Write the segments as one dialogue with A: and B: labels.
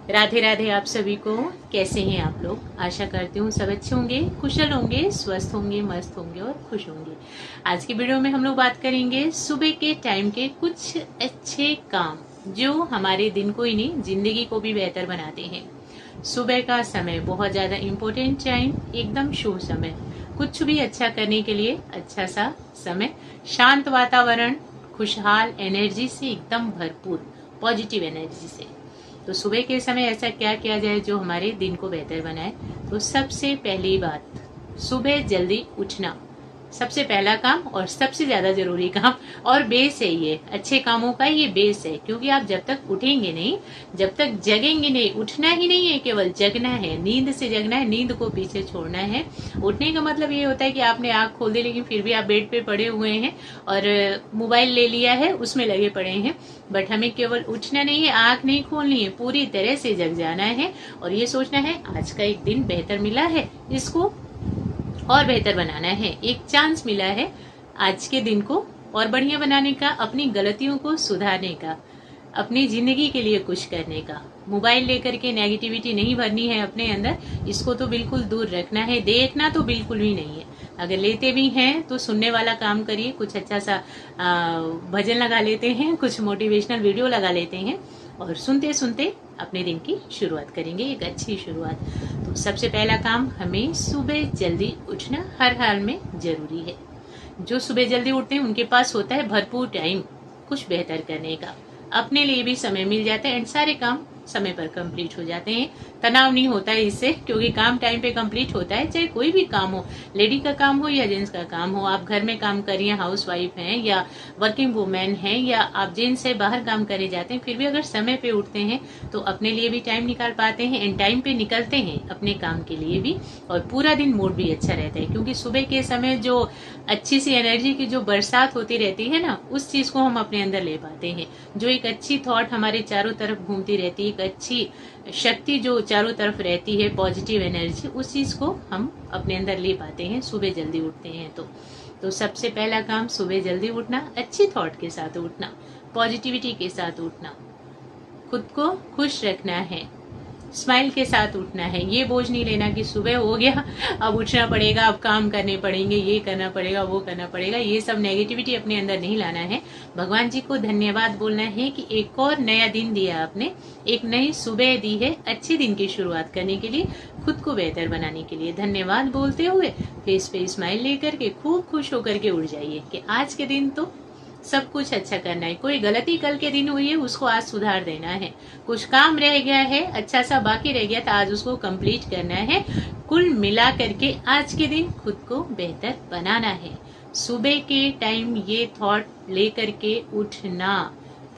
A: राधे राधे आप सभी को। कैसे हैं आप लोग? आशा करती हूँ सब अच्छे होंगे, कुशल होंगे, स्वस्थ होंगे, मस्त होंगे और खुश होंगे। आज की वीडियो में हम लोग बात करेंगे सुबह के टाइम के कुछ अच्छे काम जो हमारे दिन को ही नहीं जिंदगी को भी बेहतर बनाते हैं। सुबह का समय बहुत ज्यादा इम्पोर्टेंट टाइम, एकदम शुभ समय, कुछ भी अच्छा करने के लिए अच्छा सा समय। शांत वातावरण, खुशहाल एनर्जी से एकदम भरपूर, पॉजिटिव एनर्जी से। तो सुबह के समय ऐसा क्या किया जाए जो हमारे दिन को बेहतर बनाए? तो सबसे पहली बात, सुबह जल्दी उठना सबसे पहला काम और सबसे ज्यादा जरूरी काम, और बेस है ये अच्छे कामों का, ये बेस है। क्योंकि आप जब तक उठेंगे नहीं, जब तक जगेंगे नहीं, उठना ही नहीं है, केवल जगना है, नींद से जगना है, नींद को पीछे छोड़ना है। उठने का मतलब ये होता है कि आपने आंख खोल दी लेकिन फिर भी आप बेड पे पड़े हुए हैं और मोबाइल ले लिया है, उसमें लगे पड़े हैं। बट हमें केवल उठना नहीं है, आंख नहीं खोलनी है, पूरी तरह से जग जाना है और ये सोचना है आज का एक दिन बेहतर मिला है, इसको और बेहतर बनाना है। एक चांस मिला है आज के दिन को और बढ़िया बनाने का, अपनी गलतियों को सुधारने का, अपनी जिंदगी के लिए कुछ करने का। मोबाइल लेकर के नेगेटिविटी नहीं भरनी है अपने अंदर, इसको तो बिल्कुल दूर रखना है। देखना तो बिल्कुल भी नहीं है। अगर लेते भी हैं तो सुनने वाला काम करिए, कुछ अच्छा सा भजन लगा लेते हैं, कुछ मोटिवेशनल वीडियो लगा लेते हैं और सुनते सुनते अपने दिन की शुरुआत करेंगे, एक अच्छी शुरुआत। तो सबसे पहला काम, हमें सुबह जल्दी उठना हर हाल में जरूरी है। जो सुबह जल्दी उठते हैं उनके पास होता है भरपूर टाइम कुछ बेहतर करने का, अपने लिए भी समय मिल जाता है एंड सारे काम समय पर कंप्लीट हो जाते हैं। तनाव नहीं होता है इससे, क्योंकि काम टाइम पे कंप्लीट होता है। चाहे कोई भी काम हो, लेडी का काम हो या जेंट्स का काम हो, आप घर में काम कर रही हैं, हाउस वाइफ हैं या वर्किंग वुमेन हैं, या आप जेंट्स से बाहर काम करे जाते हैं, फिर भी अगर समय पे उठते हैं तो अपने लिए भी टाइम निकाल पाते हैं एंड टाइम पे निकलते हैं अपने काम के लिए भी, और पूरा दिन मूड भी अच्छा रहता है। क्योंकि सुबह के समय जो अच्छी सी एनर्जी की जो बरसात होती रहती है ना, उस चीज को हम अपने अंदर ले पाते हैं। जो एक अच्छी थॉट हमारे चारों तरफ घूमती रहती है, एक अच्छी शक्ति जो चारों तरफ रहती है, पॉजिटिव एनर्जी, उस चीज को हम अपने अंदर ले पाते हैं सुबह जल्दी उठते हैं तो सबसे पहला काम सुबह जल्दी उठना, अच्छी थॉट के साथ उठना, पॉजिटिविटी के साथ उठना, खुद को खुश रखना है, स्माइल के साथ उठना है। ये बोझ नहीं लेना कि सुबह हो गया अब उठना पड़ेगा, अब काम करने पड़ेंगे, ये करना पड़ेगा, वो करना पड़ेगा, ये सब नेगेटिविटी अपने अंदर नहीं लाना है। भगवान जी को धन्यवाद बोलना है कि एक और नया दिन दिया आपने, एक नई सुबह दी है अच्छे दिन की शुरुआत करने के लिए, खुद को बेहतर बनाने के लिए। धन्यवाद बोलते हुए फेस पे स्माइल लेकर के खूब खुश होकर के उठ जाइए कि आज के दिन तो सब कुछ अच्छा करना है। कोई गलती कल के दिन हुई है उसको आज सुधार देना है, कुछ काम रह गया है अच्छा सा बाकी रह गया था आज उसको कंप्लीट करना है। कुल मिला करके आज के दिन खुद को बेहतर बनाना है। सुबह के टाइम ये थॉट लेकर के उठना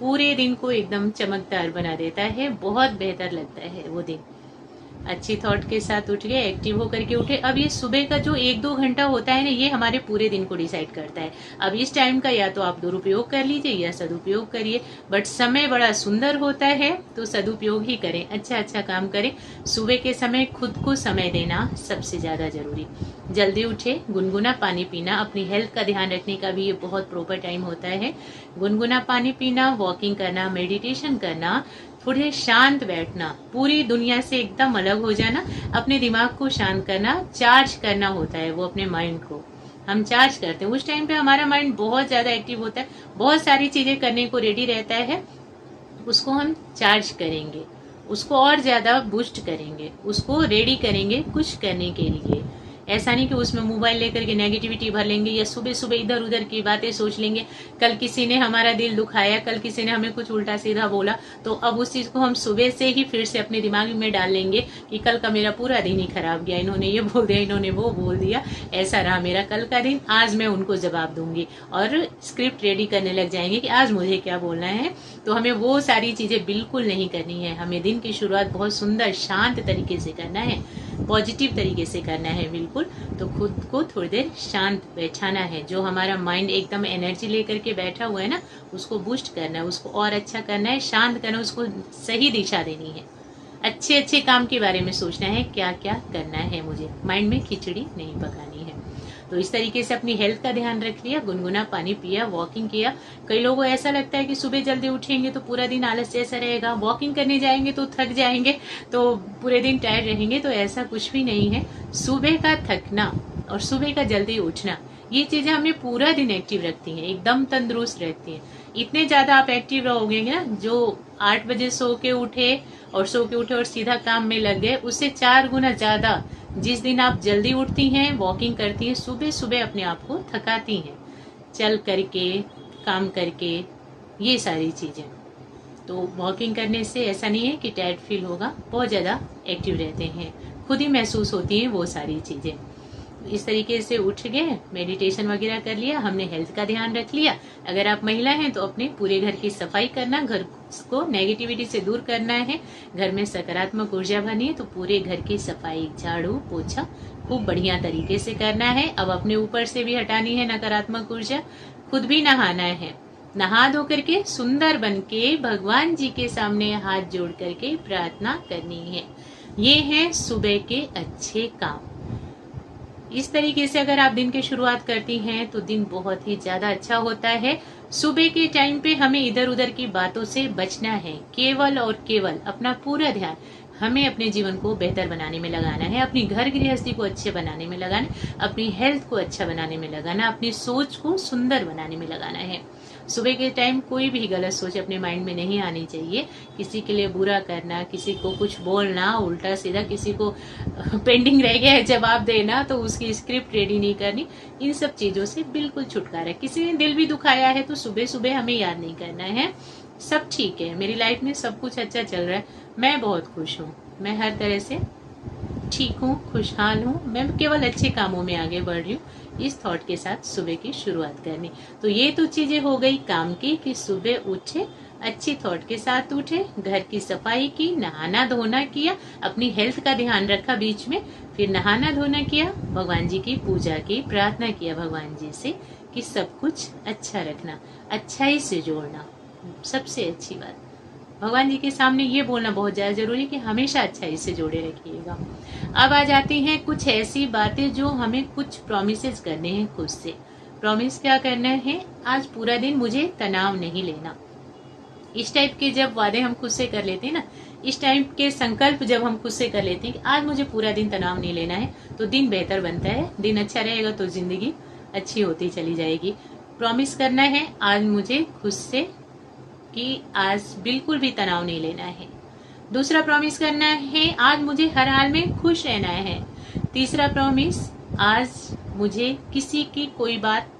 A: पूरे दिन को एकदम चमकदार बना देता है, बहुत बेहतर लगता है वो दिन। अच्छी थॉट के साथ उठ गए, एक्टिव होकर के उठे। अब ये सुबह का जो 1-2 घंटा होता है ना, ये हमारे पूरे दिन को डिसाइड करता है। अब इस टाइम का या तो आप दुरुपयोग कर लीजिए या सदुपयोग करिए, बट समय बड़ा सुंदर होता है तो सदुपयोग ही करें, अच्छा अच्छा काम करें। सुबह के समय खुद को समय देना सबसे ज्यादा जरूरी। जल्दी उठे, गुनगुना पानी पीना, अपनी हेल्थ का ध्यान रखने का भी ये बहुत प्रॉपर टाइम होता है। गुनगुना पानी पीना, वॉकिंग करना, मेडिटेशन करना, थोड़े शांत बैठना, पूरी दुनिया से एकदम अलग हो जाना, अपने दिमाग को शांत करना, चार्ज करना होता है वो अपने माइंड को। हम चार्ज करते हैं उस टाइम पे, हमारा माइंड बहुत ज्यादा एक्टिव होता है, बहुत सारी चीजें करने को रेडी रहता है, उसको हम चार्ज करेंगे, उसको और ज्यादा बूस्ट करेंगे, उसको रेडी करेंगे कुछ करने के लिए। ऐसा नहीं कि उसमें मोबाइल लेकर के नेगेटिविटी भर लेंगे या सुबह सुबह इधर उधर की बातें सोच लेंगे। कल किसी ने हमारा दिल दुखाया, कल किसी ने हमें कुछ उल्टा सीधा बोला, तो अब उस चीज को हम सुबह से ही फिर से अपने दिमाग में डाल लेंगे कि कल का मेरा पूरा दिन ही खराब गया, इन्होंने ये बोल दिया, इन्होंने वो बोल दिया, ऐसा रहा मेरा कल का दिन, आज मैं उनको जवाब दूंगी, और स्क्रिप्ट रेडी करने लग जाएंगे कि आज मुझे क्या बोलना है। तो हमें वो सारी चीजें बिल्कुल नहीं करनी है। हमें दिन की शुरुआत बहुत सुंदर शांत तरीके से करना है, पॉजिटिव तरीके से करना है बिल्कुल। तो खुद को थोड़ी देर शांत बैठाना है, जो हमारा माइंड एकदम एनर्जी लेकर के बैठा हुआ है ना, उसको बूस्ट करना है, उसको और अच्छा करना है, शांत करना है, उसको सही दिशा देनी है, अच्छे अच्छे काम के बारे में सोचना है, क्या क्या करना है मुझे, माइंड में खिचड़ी नहीं पकानी है। तो इस तरीके से अपनी हेल्थ का ध्यान रख लिया, गुनगुना पानी पिया, वॉकिंग किया। कई लोगों को ऐसा लगता है कि सुबह जल्दी उठेंगे तो पूरा दिन आलस जैसा रहेगा, वॉकिंग करने जाएंगे तो थक जाएंगे, तो पूरे दिन टायर्ड रहेंगे। तो ऐसा कुछ भी नहीं है। सुबह का थकना और सुबह का जल्दी उठना, ये चीजें हमें पूरा दिन एक्टिव रखती हैं, एकदम तंदुरुस्त रहती हैं। इतने ज्यादा आप एक्टिव रहोगे ना, जो 8 बजे सो के उठे और सीधा काम में लग गए, उससे 4 गुना ज्यादा जिस दिन आप जल्दी उठती हैं, वॉकिंग करती हैं, सुबह सुबह अपने आप को थकाती हैं, चल करके, काम करके, ये सारी चीजें। तो वॉकिंग करने से ऐसा नहीं है कि टायर्ड फील होगा, बहुत ज्यादा एक्टिव रहते हैं, खुद ही महसूस होती हैं वो सारी चीजें। इस तरीके से उठ गए, मेडिटेशन वगैरह कर लिया, हमने हेल्थ का ध्यान रख लिया। अगर आप महिला हैं तो अपने पूरे घर की सफाई करना, घर को नेगेटिविटी से दूर करना है, घर में सकारात्मक ऊर्जा भरनी है, तो पूरे घर की सफाई, झाड़ू पोछा खूब बढ़िया तरीके से करना है। अब अपने ऊपर से भी हटानी है नकारात्मक ऊर्जा। खुद भी नहाना है, नहा धो करके सुंदर बन के भगवान जी के सामने हाथ जोड़ करके प्रार्थना करनी है। ये है सुबह के अच्छे काम। इस तरीके से अगर आप दिन की शुरुआत करती हैं तो दिन बहुत ही ज्यादा अच्छा होता है। सुबह के टाइम पे हमें इधर उधर की बातों से बचना है, केवल और केवल अपना पूरा ध्यान हमें अपने जीवन को बेहतर बनाने में लगाना है, अपनी घर गृहस्थी को अच्छे बनाने में लगाना, अपनी हेल्थ को अच्छा बनाने में लगाना, अपनी सोच को सुंदर बनाने में लगाना है। सुबह के टाइम कोई भी गलत सोच अपने माइंड में नहीं आनी चाहिए। किसी के लिए बुरा करना, किसी को कुछ बोलना उल्टा सीधा, किसी को पेंडिंग रह गया है जवाब देना तो उसकी स्क्रिप्ट रेडी नहीं करनी, इन सब चीजों से बिल्कुल छुटकारा। किसी ने दिल भी दुखाया है तो सुबह सुबह हमें याद नहीं करना है, सब ठीक है, मेरी लाइफ में सब कुछ अच्छा चल रहा है, मैं बहुत खुश हूँ, मैं हर तरह से ठीक हूँ, खुशहाल हूँ, मैं केवल अच्छे कामों में आगे बढ़ रही हूँ। इस थॉट के साथ सुबह की शुरुआत करनी। तो ये तो चीजें हो गई काम की कि सुबह उठे, अच्छी थॉट के साथ उठे, घर की सफाई की, नहाना धोना किया, अपनी हेल्थ का ध्यान रखा बीच में, फिर नहाना धोना किया, भगवान जी की पूजा की, प्रार्थना किया भगवान जी से कि सब कुछ अच्छा रखना, अच्छाई से जोड़ना, सबसे अच्छी बात भगवान जी के सामने ये बोलना बहुत ज्यादा जरूरी है कि हमेशा अच्छाई से जोड़े रखिएगा। अब आ जाती हैं कुछ ऐसी बातें जो हमें कुछ प्रॉमिसेस करने हैं खुद से। प्रॉमिस क्या करना है, आज पूरा दिन मुझे तनाव नहीं लेना। इस टाइप के जब वादे हम खुद से कर लेते हैं ना, इस टाइप के संकल्प जब हम खुद से कर लेते हैं कि आज मुझे पूरा दिन तनाव नहीं लेना है, तो दिन बेहतर बनता है। दिन अच्छा रहेगा तो जिंदगी अच्छी होती चली जाएगी। प्रॉमिस करना है आज मुझे खुद से कि आज बिल्कुल भी तनाव नहीं लेना है। दूसरा प्रॉमिस करना है आज मुझे हर हाल में खुश रहना है। तीसरा प्रॉमिस, आज मुझे किसी की कोई बात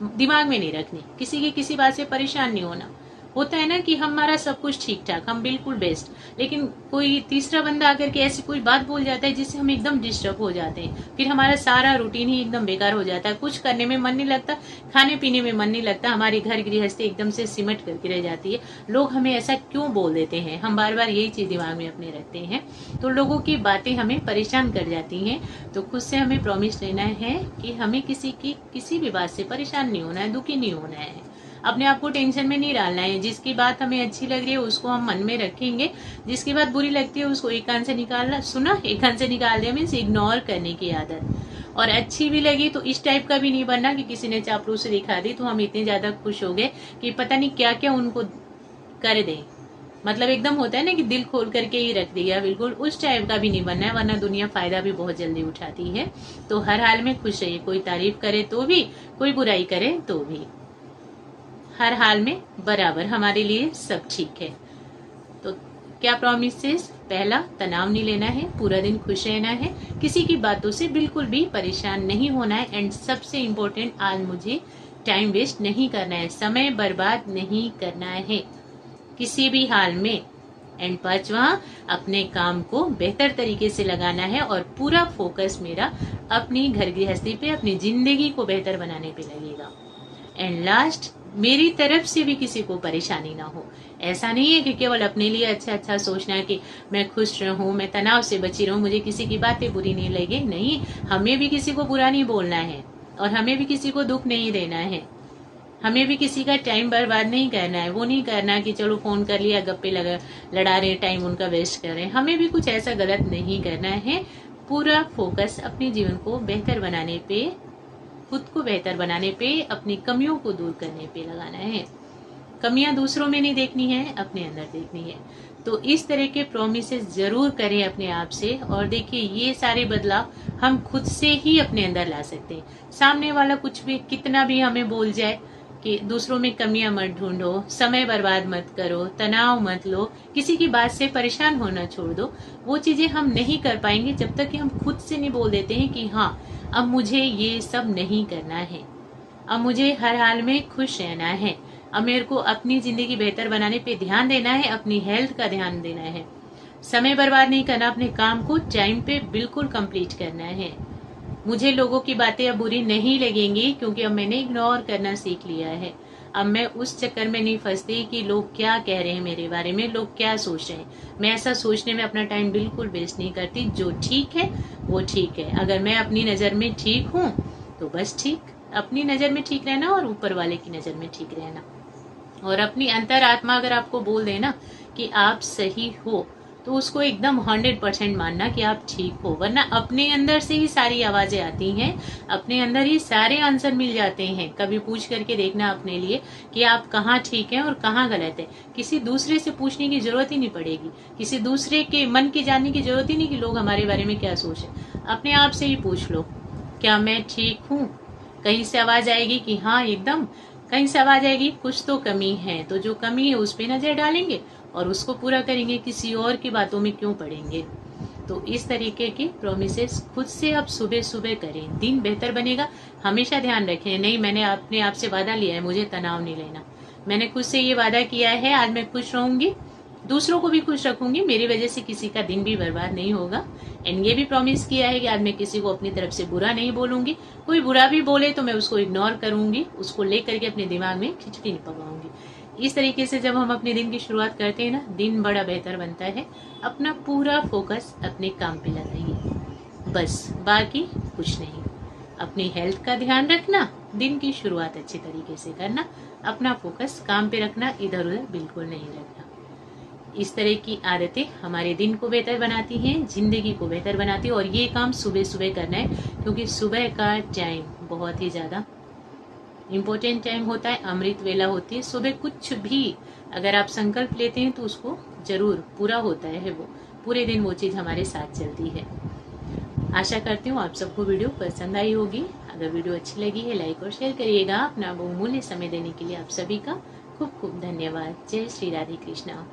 A: दिमाग में नहीं रखनी, किसी की किसी बात से परेशान नहीं होना। होता है ना कि हमारा सब कुछ ठीक ठाक, हम बिल्कुल बेस्ट, लेकिन कोई तीसरा बंदा आकर के ऐसी कोई बात बोल जाता है जिससे हम एकदम डिस्टर्ब हो जाते हैं, फिर हमारा सारा रूटीन ही एकदम बेकार हो जाता है, कुछ करने में मन नहीं लगता, खाने पीने में मन नहीं लगता, हमारी घर गृहस्थी एकदम से सिमट करके रह जाती है। लोग हमें ऐसा क्यों बोल देते हैं, हम बार बार यही चीज दिमाग में अपने रखते हैं, तो लोगों की बातें हमें परेशान कर जाती हैं। तो खुद से हमें प्रॉमिस लेना है कि हमें किसी की किसी भी बात से परेशान नहीं होना है, दुखी नहीं होना है, अपने आप को टेंशन में नहीं डालना है। जिसकी बात हमें अच्छी लग रही है उसको हम मन में रखेंगे, जिसकी बात बुरी लगती है उसको एक कान से निकालना, सुना एक कान से निकाल दिया, मीन्स इग्नोर करने की आदत। और अच्छी भी लगी तो इस टाइप का भी नहीं बनना कि किसी ने चापलूसी दिखा दी तो हम इतने ज्यादा खुश हो गए कि पता नहीं क्या क्या उनको कर दें, मतलब एकदम होता है ना कि दिल खोल करके ही रख दिया, बिल्कुल उस टाइप का भी नहीं बनना है, वरना दुनिया फायदा भी बहुत जल्दी उठाती है। तो हर हाल में खुश रहिए, कोई तारीफ करे तो भी, कोई बुराई करे तो भी, हर हाल में बराबर हमारे लिए सब ठीक है। तो क्या प्रॉमिसेस, पहला तनाव नहीं लेना है, पूरा दिन खुश रहना है, किसी की बातों से बिल्कुल भी परेशान नहीं होना है, एंड सबसे इम्पोर्टेंट आज मुझे टाइम वेस्ट नहीं करना है, समय बर्बाद नहीं करना है किसी भी हाल में। एंड पांचवा, अपने काम को बेहतर तरीके से लगाना है और पूरा फोकस मेरा अपनी घर गृहस्थी पे, अपनी जिंदगी को बेहतर बनाने पे लगेगा। एंड लास्ट, मेरी तरफ से भी किसी को परेशानी ना हो। ऐसा नहीं है कि केवल अपने लिए अच्छा अच्छा सोचना है कि मैं खुश रहूं, मैं तनाव से बची रहूं, मुझे किसी की बातें बुरी नहीं लगे। नहीं, हमें भी किसी को बुरा नहीं बोलना है और हमें भी किसी को दुख नहीं देना है, हमें भी किसी का टाइम बर्बाद नहीं करना है। वो नहीं करना कि चलो फोन कर लिया, गप्पे लड़ा रहे, टाइम उनका वेस्ट कर रहे हैं, हमें भी कुछ ऐसा गलत नहीं करना है। पूरा फोकस अपने जीवन को बेहतर बनाने पे खुद को बेहतर बनाने पे, अपनी कमियों को दूर करने पे लगाना है। कमियां दूसरों में नहीं देखनी है, अपने अंदर देखनी है। तो इस तरह के प्रोमिसेस जरूर करें अपने आप से, और देखिए ये सारे बदलाव हम खुद से ही अपने अंदर ला सकते हैं। सामने वाला कुछ भी कितना भी हमें बोल जाए कि दूसरों में कमियां मत ढूंढो, समय बर्बाद मत करो, तनाव मत लो, किसी की बात से परेशान होना छोड़ दो, वो चीजें हम नहीं कर पाएंगे जब तक कि हम खुद से नहीं बोल देते हैं कि हाँ अब मुझे ये सब नहीं करना है, अब मुझे हर हाल में खुश रहना है, अब मेरे को अपनी जिंदगी बेहतर बनाने पे ध्यान देना है, अपनी हेल्थ का ध्यान देना है, समय बर्बाद नहीं करना, अपने काम को टाइम पे बिल्कुल कंप्लीट करना है। मुझे लोगों की बातें अब बुरी नहीं लगेंगी क्योंकि अब मैंने इग्नोर करना सीख लिया है। अब मैं उस चक्कर में नहीं फंसती कि लोग क्या कह रहे हैं मेरे बारे में, लोग क्या सोच रहे हैं। मैं ऐसा सोचने में अपना टाइम बिल्कुल वेस्ट नहीं करती। जो ठीक है वो ठीक है। अगर मैं अपनी नजर में ठीक हूँ तो बस ठीक, अपनी नजर में ठीक रहना और ऊपर वाले की नजर में ठीक रहना। और अपनी अंतरात्मा अगर आपको बोल देना कि आप सही हो तो उसको एकदम 100% मानना कि आप ठीक हो, वरना अपने अंदर से ही सारी आवाजें आती हैं, अपने अंदर ही सारे आंसर मिल जाते हैं। कभी पूछ करके देखना अपने लिए कि आप कहाँ ठीक हैं और कहाँ गलत है। किसी दूसरे से पूछने की जरूरत ही नहीं पड़ेगी, किसी दूसरे के मन की जानने की जरूरत ही नहीं कि लोग हमारे बारे में क्या सोचे। अपने आप से ही पूछ लो क्या मैं ठीक हूँ। कहीं से आवाज आएगी कि हाँ एकदम, कहीं से आवाज आएगी कुछ तो कमी है, तो जो कमी है उस पर नजर डालेंगे और उसको पूरा करेंगे, किसी और की बातों में क्यों पड़ेंगे। तो इस तरीके के प्रोमिसेस खुद से आप सुबह सुबह करें, दिन बेहतर बनेगा। हमेशा ध्यान रखें, नहीं मैंने अपने आप से वादा लिया है मुझे तनाव नहीं लेना, मैंने खुद से ये वादा किया है आज मैं खुश रहूंगी, दूसरों को भी खुश रखूंगी, मेरी वजह से किसी का दिन भी बर्बाद नहीं होगा। एंड ये भी प्रॉमिस किया है कि आज मैं किसी को अपनी तरफ से बुरा नहीं बोलूंगी, कोई बुरा भी बोले तो मैं उसको इग्नोर करूंगी, उसको लेकर के अपने दिमाग में खिचड़ी नहीं पकाऊंगी। इस तरीके से जब हम अपने दिन की शुरुआत करते हैं ना, दिन बड़ा बेहतर बनता है। अपना पूरा फोकस अपने काम पे लगाइए, बस बाकी कुछ नहीं। अपनी हेल्थ का ध्यान रखना, दिन की शुरुआत अच्छे तरीके से करना, अपना फोकस काम पे रखना, इधर उधर बिल्कुल नहीं रखना। इस तरह की आदतें हमारे दिन को बेहतर बनाती हैं, जिंदगी को बेहतर बनाती है। और ये काम सुबह सुबह करना है क्योंकि सुबह का टाइम बहुत ही ज्यादा इम्पोर्टेंट टाइम होता है, अमृत वेला होती है। सुबह कुछ भी अगर आप संकल्प लेते हैं तो उसको जरूर पूरा होता है, वो पूरे दिन वो चीज हमारे साथ चलती है। आशा करती हूँ आप सबको वीडियो पसंद आई होगी। अगर वीडियो अच्छी लगी है लाइक और शेयर करिएगा। अपना बहुमूल्य समय देने के लिए आप सभी का खूब खूब धन्यवाद। जय श्री राधे कृष्णा।